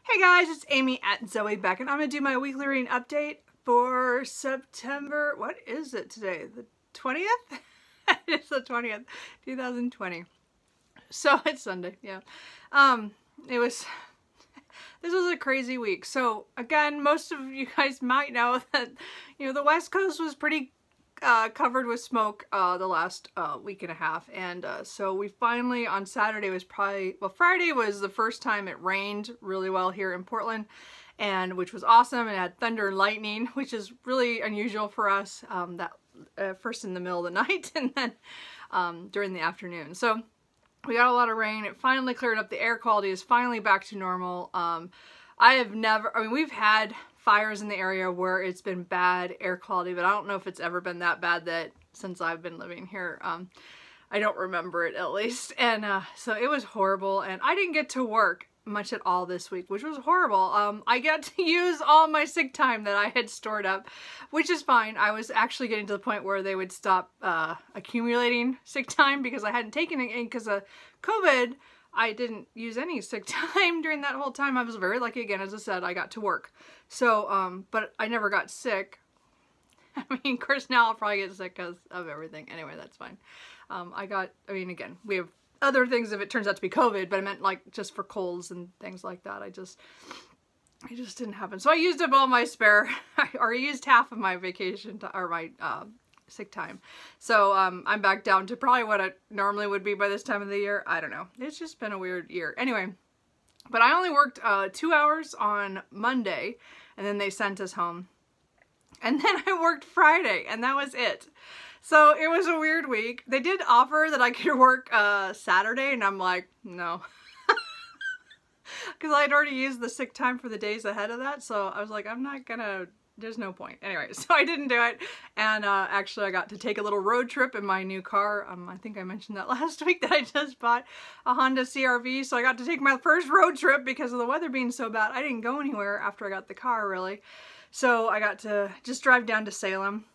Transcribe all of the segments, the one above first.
Hey guys, it's Amy at Zoe Beck, and I'm going to do my weekly reading update for September, what is it today? The 20th? It's the 20th, 2020. So it's Sunday, yeah. This was a crazy week. So again, most of you guys might know that, the West Coast was pretty covered with smoke the last week and a half, and so we finally, on Saturday was Friday was the first time it rained really well here in Portland, and which was awesome, and it had thunder and lightning, which is really unusual for us, first in the middle of the night and then during the afternoon. So we got a lot of rain. It finally cleared up. The air quality is finally back to normal. We've had fires in the area where it's been bad air quality, but I don't know if it's ever been that bad that since I've been living here. I don't remember it, at least. And so it was horrible, and I didn't get to work much at all this week, which was horrible. I got to use all my sick time that I had stored up, which is fine. I was actually getting to the point where they would stop accumulating sick time because I hadn't taken it because of COVID. I didn't use any sick time during that whole time. I was very lucky, again, as I said, I got to work. So, but I never got sick. I mean, of course, now I'll probably get sick because of everything. Anyway, that's fine. Again, we have other things if it turns out to be COVID, but I meant like just for colds and things like that. It just didn't happen. So I used up all my spare, or I used half of my vacation, or my sick time. So I'm back down to probably what it normally would be by this time of the year. I don't know. It's just been a weird year. Anyway, but I only worked 2 hours on Monday, and then they sent us home. And then I worked Friday, and that was it. So it was a weird week. They did offer that I could work Saturday, and I'm like, no. Because I had already used the sick time for the days ahead of that, so I was like, I'm not gonna, there's no point. Anyway, so I didn't do it, and actually I got to take a little road trip in my new car. I think I mentioned that last week that I just bought a Honda CR-V, so I got to take my first road trip because of the weather being so bad. I didn't go anywhere after I got the car, really. So I got to just drive down to Salem,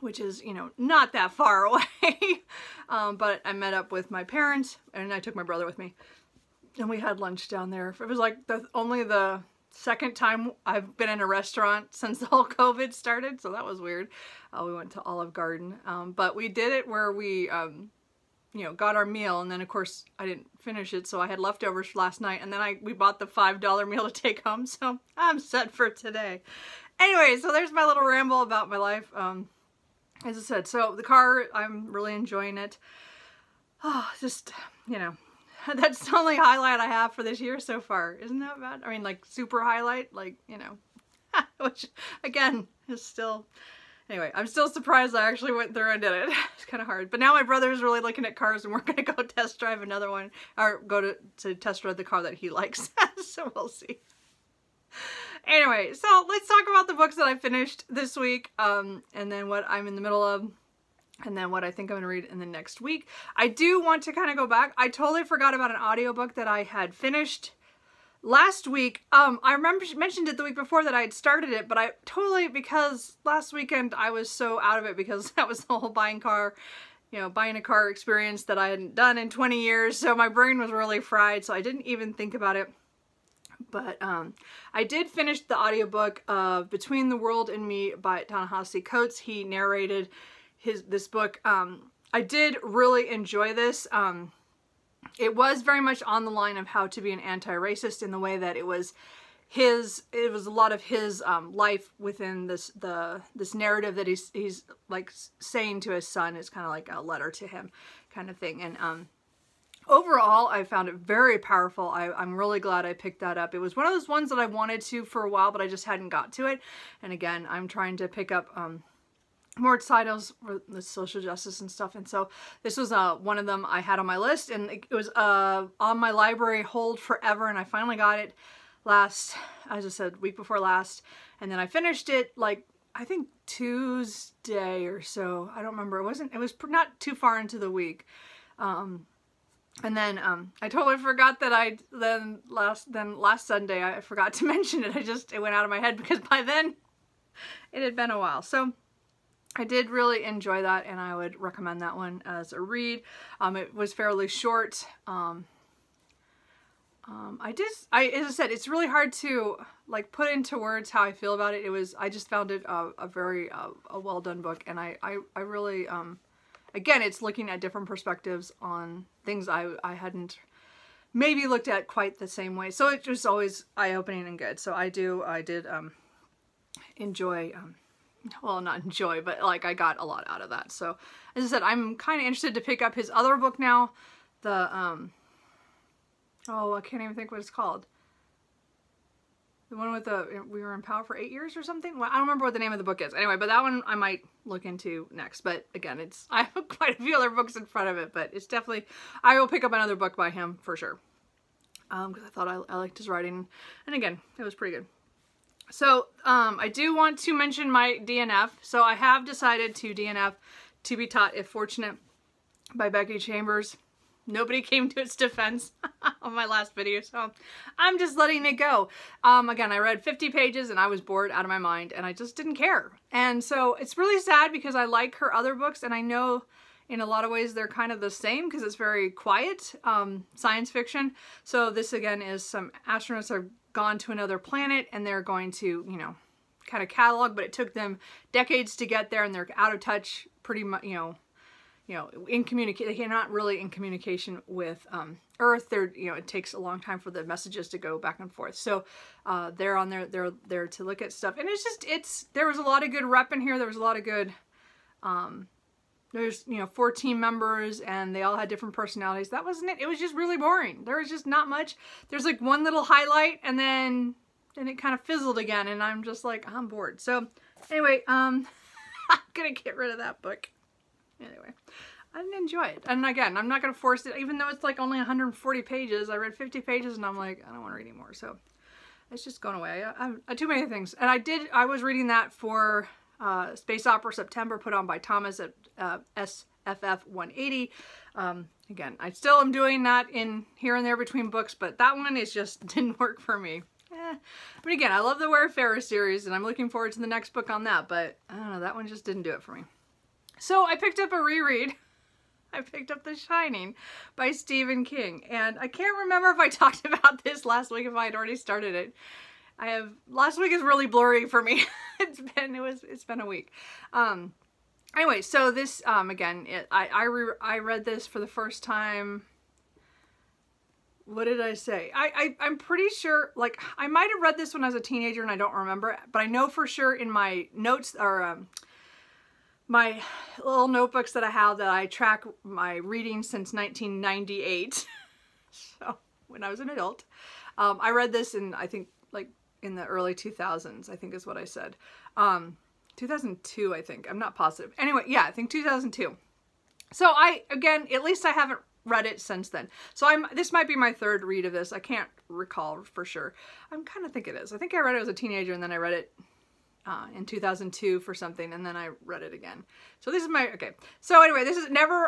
which is, not that far away. But I met up with my parents, and I took my brother with me, and we had lunch down there. It was like only the second time I've been in a restaurant since the whole COVID started, so that was weird. We went to Olive Garden, but we did it where we, got our meal, and then of course I didn't finish it, so I had leftovers last night, and then we bought the $5 meal to take home, so I'm set for today. Anyway, so there's my little ramble about my life. As I said, so the car, I'm really enjoying it. Oh, just, that's the only highlight I have for this year so far. Isn't that bad? I mean, like, super highlight, like, which, again, is still, anyway, I'm still surprised I actually went through and did it. It's kind of hard. But now my brother's really looking at cars, and we're going to go test drive another one, or go to test drive the car that he likes. So we'll see. Anyway, so let's talk about the books that I finished this week, and then what I'm in the middle of, and then what I think I'm going to read in the next week. I do want to kind of go back. I totally forgot about an audiobook that I had finished last week. I mentioned it the week before that I had started it, but I totally, because last weekend I was so out of it because that was the whole buying a car experience that I hadn't done in 20 years, so my brain was really fried, so I didn't even think about it. But I did finish the audiobook of Between the World and Me by Ta-Nehisi Coates. He narrated this book. I did really enjoy this. It was very much on the line of how to be an anti-racist, in the way that it was a lot of his life within this narrative that he's like saying to his son. Is kind of like a letter to him kind of thing. And overall, I found it very powerful. I'm really glad I picked that up. It was one of those ones that I wanted to for a while, but I just hadn't got to it. And again, I'm trying to pick up more titles for the social justice and stuff. And so this was one of them I had on my list, and it was on my library hold forever. And I finally got it last, as I said, week before last. And then I finished it like, I think Tuesday or so. I don't remember. It was not too far into the week. And then I totally forgot that last Sunday I forgot to mention it. It went out of my head because by then it had been a while. So I did really enjoy that, and I would recommend that one as a read. It was fairly short. as I said, it's really hard to like put into words how I feel about it. I just found it a very well done book, and I really, again, it's looking at different perspectives on things I hadn't maybe looked at quite the same way. So it was always eye-opening and good. So I did enjoy, well, not enjoy, but like I got a lot out of that. So as I said, I'm kind of interested to pick up his other book now, the oh, I can't even think what it's called. The one with the, we were in power for 8 years or something? Well, I don't remember what the name of the book is. Anyway, but that one I might look into next. But again, I have quite a few other books in front of it, but it's definitely, I will pick up another book by him for sure. Because I thought I liked his writing. And again, it was pretty good. So, I do want to mention my DNF. So I have decided to DNF To Be Taught If Fortunate by Becky Chambers. Nobody came to its defense on my last video, so I'm just letting it go. Again, I read 50 pages and I was bored out of my mind and I just didn't care. And so it's really sad because I like her other books and I know in a lot of ways they're kind of the same because it's very quiet science fiction. So this again is some astronauts have gone to another planet and they're going to, you know, kind of catalog, but it took them decades to get there and they're out of touch pretty much, you know, in communication, they're not really in communication with Earth. They're, you know, it takes a long time for the messages to go back and forth. So they're on there, they're there to look at stuff. And it's just, there was a lot of good rep in here. There was a lot of good, there's, you know, 4 team members and they all had different personalities. That wasn't it. It was just really boring. There was just not much. There's like one little highlight and then it kind of fizzled again. And I'm just like, I'm bored. So anyway, I'm going to get rid of that book. Anyway, I didn't enjoy it. And again, I'm not going to force it, even though it's like only 140 pages. I read 50 pages and I'm like, I don't want to read anymore. So it's just going away. I too many things. And I was reading that for Space Opera September, put on by Thomas at SFF 180. Again, I still am doing that in here and there between books, but that one is just didn't work for me. But again, I love the Wayfarer series and I'm looking forward to the next book on that, but I don't know, that one just didn't do it for me. So I picked up a reread. I picked up The Shining by Stephen King. And I can't remember if I talked about this last week, if I had already started it. Last week is really blurry for me. It's been a week. Anyway, so this, again, I read this for the first time. What did I say? I'm pretty sure, like, I might have read this when I was a teenager and I don't remember, but I know for sure in my notes, or, my little notebooks that I have that I track my reading since 1998. So when I was an adult, I read this in, I think, like in the early 2000s, I think is what I said. 2002, I think. I'm not positive. Anyway, yeah, I think 2002. So again, at least I haven't read it since then. So this might be my third read of this. I can't recall for sure. I'm kind of think it is. I think I read it as a teenager and then I read it in 2002 for something, and then I read it again. So this is my, okay. So anyway,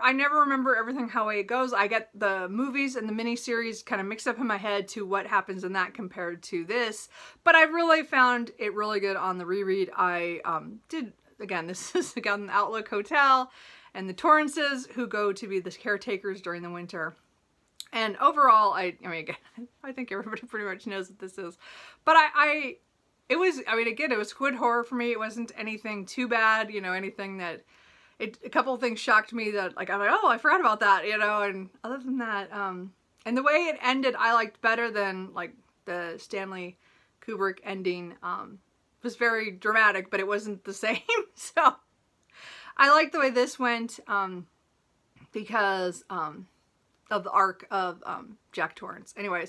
I never remember everything how it goes. I get the movies and the miniseries kind of mixed up in my head to what happens in that compared to this. But I really found it really good on the reread. I did, again, this is again the Outlook Hotel and the Torrances who go to be the caretakers during the winter. And overall, I mean, again, I think everybody pretty much knows what this is. But it was, I mean, again, it was good horror for me. It wasn't anything too bad, you know, anything that, a couple of things shocked me that, like, I'm like, oh, I forgot about that, you know, and other than that, and the way it ended, I liked better than, like, the Stanley Kubrick ending. It was very dramatic, but it wasn't the same, so I liked the way this went, because, of the arc of Jack Torrance. Anyway,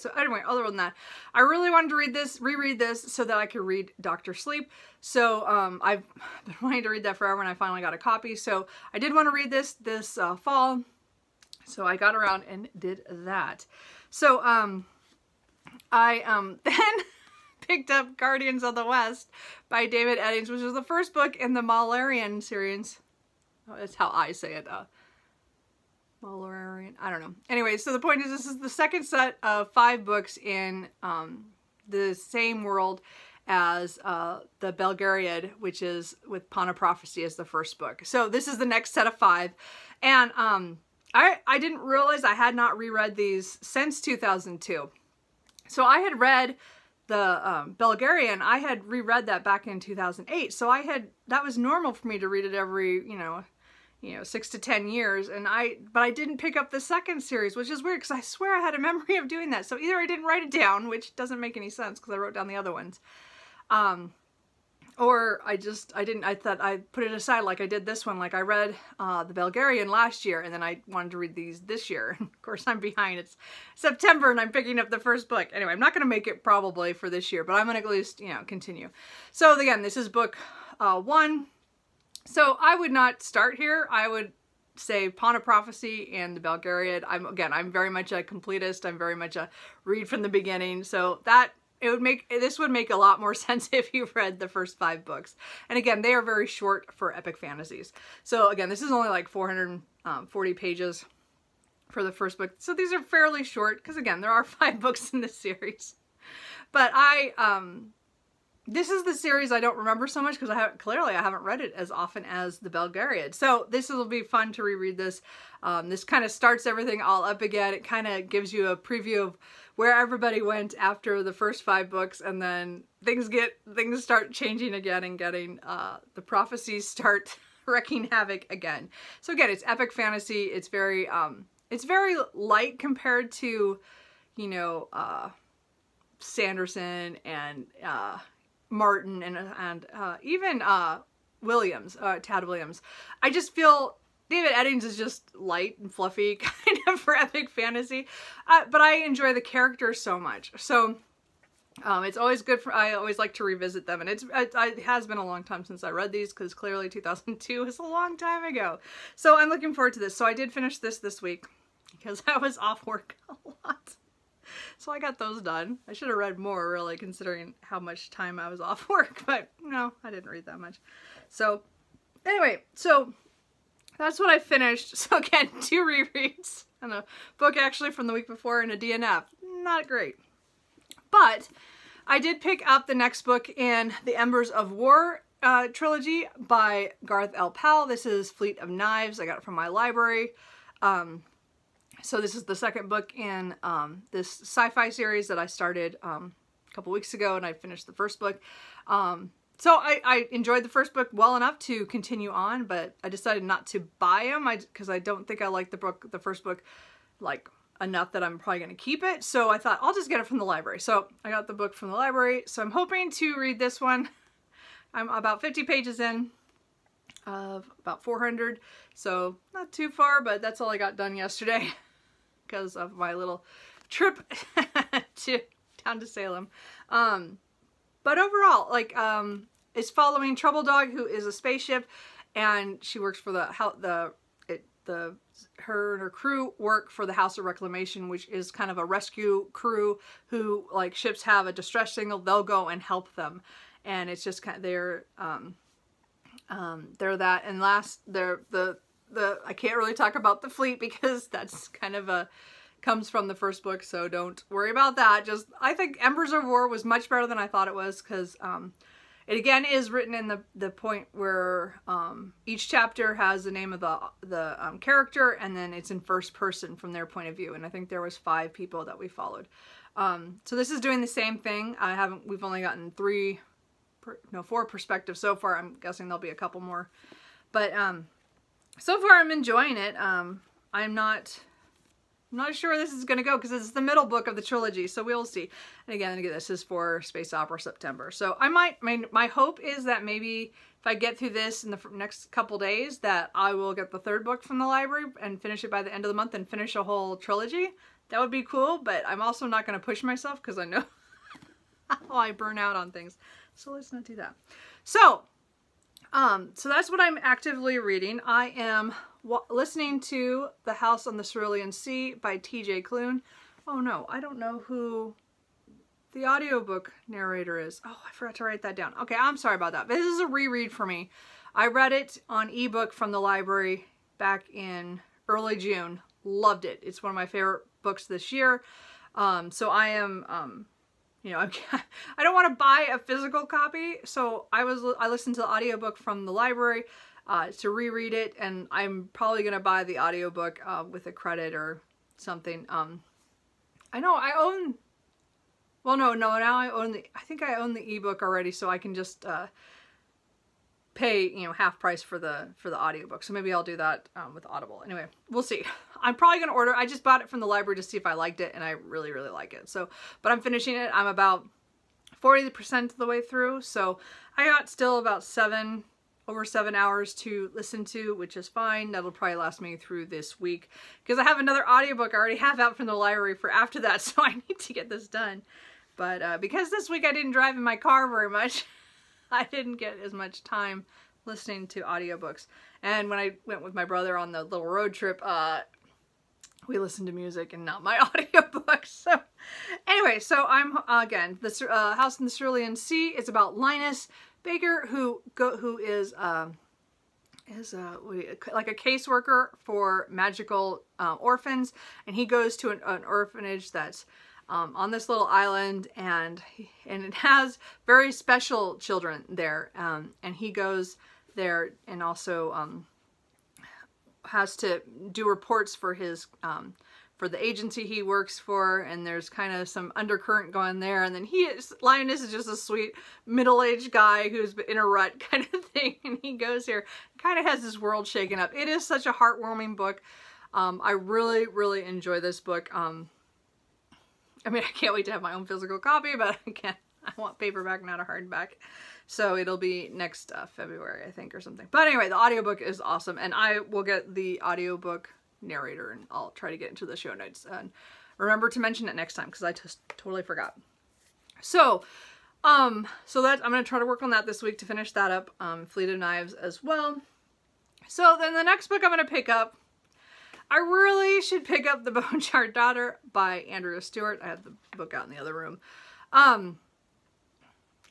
other than that, I really wanted to reread this so that I could read Dr. Sleep. So I've been wanting to read that forever and I finally got a copy. So I did want to read this fall. So I got around and did that. So I then picked up Guardians of the West by David Eddings, which was the first book in the Malarian series. Oh, that's how I say it. Malarian, I don't know. Anyway, so the point is this is the second set of 5 books in the same world as the Belgariad, which is with Pawn of Prophecy as the first book. So this is the next set of 5. And I didn't realize I had not reread these since 2002. So I had read the Belgarian. I had reread that back in 2008. So that was normal for me to read it every, 6 to 10 years. But I didn't pick up the second series, which is weird because I swear I had a memory of doing that. So either I didn't write it down, which doesn't make any sense because I wrote down the other ones. Or I thought I put it aside like I did this one. Like I read the Belgarian last year and then I wanted to read these this year. Of course I'm behind. It's September and I'm picking up the first book. Anyway, I'm not going to make it probably for this year, but I'm going to at least, continue. So again, this is book 1. So I would not start here. I would say Pawn of Prophecy and the Belgarian. I'm very much a completist. I'm very much a read from the beginning. So this would make a lot more sense if you read the first 5 books. And again, they are very short for epic fantasies. So again, this is only like 440 pages for the first book. So these are fairly short because again, there are 5 books in this series. But this is the series I don't remember so much because I haven't read it as often as the Belgarian. So this will be fun to reread this. This kind of starts everything all up again. It kind of gives you a preview of where everybody went after the first 5 books, and then things start changing again and getting the prophecies start wreaking havoc again. So again, it's epic fantasy. It's very light compared to, Sanderson and Martin and even Williams, Tad Williams. I just feel David Eddings is just light and fluffy kind of for epic fantasy, but I enjoy the characters so much. So it's always good I always like to revisit them, and it has been a long time since I read these because clearly 2002 is a long time ago. So I'm looking forward to this. So I did finish this week because I was off work a lot. So I got those done. I should have read more, really, considering how much time I was off work, but no, I didn't read that much. So anyway, so that's what I finished. So again, 2 rereads and a book actually from the week before and a DNF. Not great. But I did pick up the next book in the Embers of War trilogy by Garth L. Powell. This is Fleet of Knives. I got it from my library. So this is the second book in this sci-fi series that I started a couple weeks ago, and I finished the first book. So I enjoyed the first book well enough to continue on, but I decided not to buy them because I don't think I liked the first book like enough that I'm probably going to keep it. So I thought I'll just get it from the library. So I got the book from the library. So I'm hoping to read this one. I'm about 50 pages in of about 400. So not too far, but that's all I got done yesterday because of my little trip down to Salem. But overall, like, it's following Trouble Dog, who is a spaceship, and she works for her and her crew work for the House of Reclamation, which is kind of a rescue crew who, like, ships have a distress signal, they'll go and help them. And it's just kind of, they're that, and I can't really talk about the fleet because that's kind of comes from the first book, so don't worry about that. I think Embers of War was much better than I thought it was, because it again is written in the point where each chapter has the name of the character, and then it's in first person from their point of view, and I think there was 5 people that we followed. So this is doing the same thing. We've only gotten 4 perspectives so far. I'm guessing there'll be a couple more, but so far I'm enjoying it. I'm not sure this is going to go because it's the middle book of the trilogy, so we'll see. And again, this is for Space Opera September. So my hope is that maybe if I get through this in the next couple days, that I will get the 3rd book from the library and finish it by the end of the month and finish a whole trilogy. That would be cool, but I'm also not going to push myself because I know how I burn out on things. So let's not do that. So that's what I'm actively reading. I am listening to The House on the Cerulean Sea by T.J. Klune. Oh no, I don't know who the audiobook narrator is. Oh, I forgot to write that down. Okay, I'm sorry about that. This is a reread for me. I read it on ebook from the library back in early June. Loved it. It's one of my favorite books this year. So I am... I don't want to buy a physical copy, so I listened to the audiobook from the library to reread it, and I'm probably going to buy the audiobook with a credit or something. I know I own well, no, now I think I own the ebook already, so I can just pay, you know, half price for the audiobook. So maybe I'll do that with Audible. Anyway, we'll see. I'm probably gonna order. I just bought it from the library to see if I liked it, and I really, really like it. So, but I'm finishing it. I'm about 40% of the way through, so I got still about over 7 hours to listen to, which is fine. That'll probably last me through this week because I have another audiobook I already have out from the library for after that, so I need to get this done. But because this week I didn't drive in my car very much, I didn't get as much time listening to audiobooks. And when I went with my brother on the little road trip, we listened to music and not my audiobooks. So anyway, so I'm again, the House in the Cerulean Sea is about Linus Baker, who is like a caseworker for magical orphans, and he goes to an orphanage that's on this little island, and it has very special children there, and he goes there and also has to do reports for his for the agency he works for, and there's kind of some undercurrent going there, and then Linus is just a sweet middle-aged guy who's in a rut kind of thing, and he goes here, kind of has his world shaken up. It is such a heartwarming book. I really, really enjoy this book. I mean, I can't wait to have my own physical copy, but I want paperback, not a hardback. So it'll be next February, I think, or something. But anyway, the audiobook is awesome, and I will get the audiobook narrator, and I'll try to get into the show notes and remember to mention it next time because I just totally forgot. So, so that I'm going to try to work on that this week to finish that up. Fleet of Knives as well. So then the next book I'm going to pick up, I really should pick up The Bone-Shard Daughter by Andrea Stewart. I have the book out in the other room. I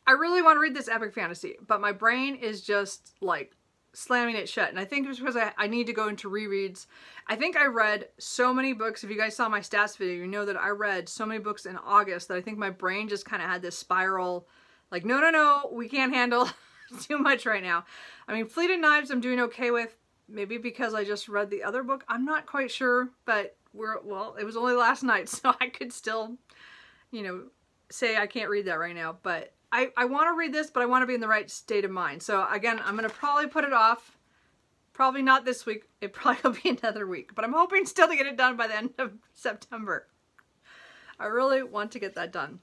really want to read this epic fantasy, but my brain is just like slamming it shut. And I think it's because I need to go into rereads. I think I read so many books. If you guys saw my stats video, you know that I read so many books in August that I think my brain just kind of had this spiral like, no, no, no, we can't handle too much right now. I mean, Fleet of Knives I'm doing okay with, maybe because I just read the other book. I'm not quite sure, but well, it was only last night, so I could still, you know, say I can't read that right now. But I want to read this, but I want to be in the right state of mind. So again, I'm going to probably put it off. Probably not this week. It probably will be another week. But I'm hoping still to get it done by the end of September. I really want to get that done.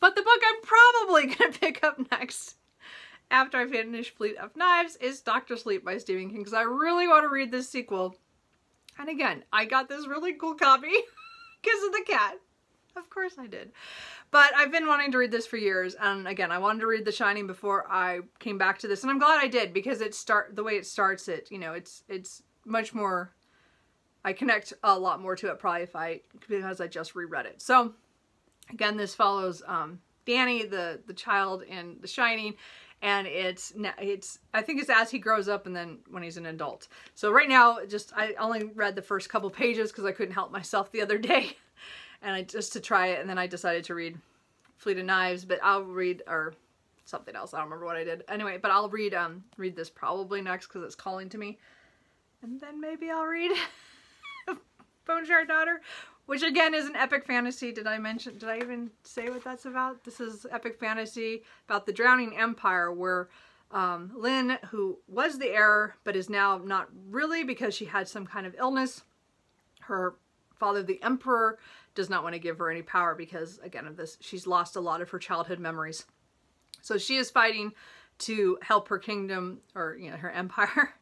But the book I'm probably going to pick up next, after I finish Fleet of Knives, is Dr. Sleep by Stephen King, because I really want to read this sequel. And again, I got this really cool copy because of the cat. Of course I did. But I've been wanting to read this for years, and again, I wanted to read The Shining before I came back to this, and I'm glad I did, because the way it starts, you know, it's much more, I connect a lot more to it probably because I just reread it. So again, this follows Danny, the child in The Shining, and I think it's as he grows up and then when he's an adult. So right now, I only read the first couple pages because I couldn't help myself the other day. And just to try it, and then I decided to read Fleet of Knives, but I'll read, or something else, I don't remember what I did. Anyway, but I'll read this probably next because it's calling to me. And then maybe I'll read Bone-Shard Daughter, which again is an epic fantasy. Did I even say what that's about? This is epic fantasy about the Drowning Empire, where Lynn, who was the heir, but is now not really because she had some kind of illness, her father, the Emperor, does not want to give her any power because, again, of this, she's lost a lot of her childhood memories. So she is fighting to help her kingdom, or, you know, her empire,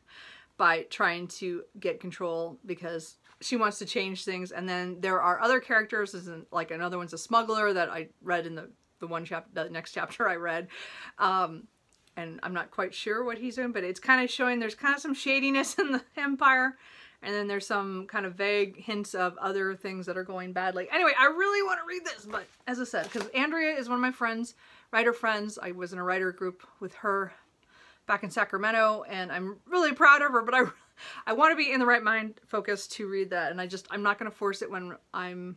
by trying to get control because she wants to change things. And then there are other characters, like another one's a smuggler that I read in the next chapter I read. And I'm not quite sure what he's doing, but it's kind of showing there's kind of some shadiness in the empire. And then there's some kind of vague hints of other things that are going badly. Anyway, I really want to read this, but as I said, because Andrea is one of my friends, writer friends. I was in a writer group with her back in Sacramento, and I'm really proud of her, but I want to be in the right mind focus to read that, and I'm not going to force it when I'm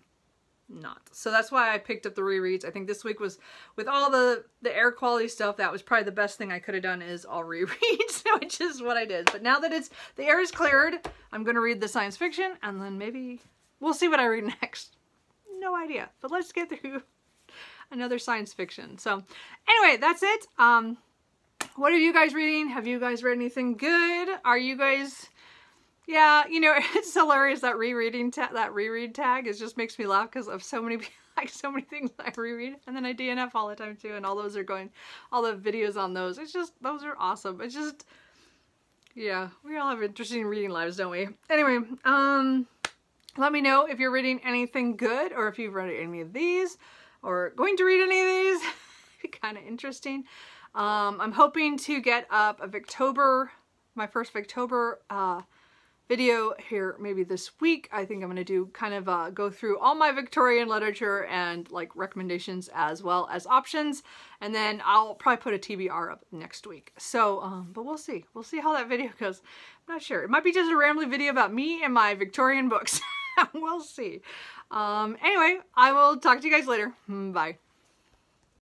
not. So that's why I picked up the rereads. I think this week was, with all the air quality stuff, that was probably the best thing I could have done, is all rereads, which is what I did. But now that the air is cleared, I'm going to read the science fiction, and then maybe we'll see what I read next. No idea. But let's get through another science fiction. So anyway, that's it. What are you guys reading? Have you guys read anything good? Are you guys, yeah, you know, it's hilarious that reread tag. It just makes me laugh because of so many so many things I reread, and then I DNF all the time too, and all those are going, all the videos on those. It's just, those are awesome. It's just, yeah, we all have interesting reading lives, don't we? Anyway, let me know if you're reading anything good, or if you've read any of these, or going to read any of these. Kind of interesting. I'm hoping to get up a Victober, my first Victober video here maybe this week. I think I'm going to do kind of go through all my Victorian literature and like recommendations as well as options, and then I'll probably put a TBR up next week. So but we'll see how that video goes. I'm not sure, it might be just a rambling video about me and my Victorian books. We'll see. Anyway, I will talk to you guys later. Bye.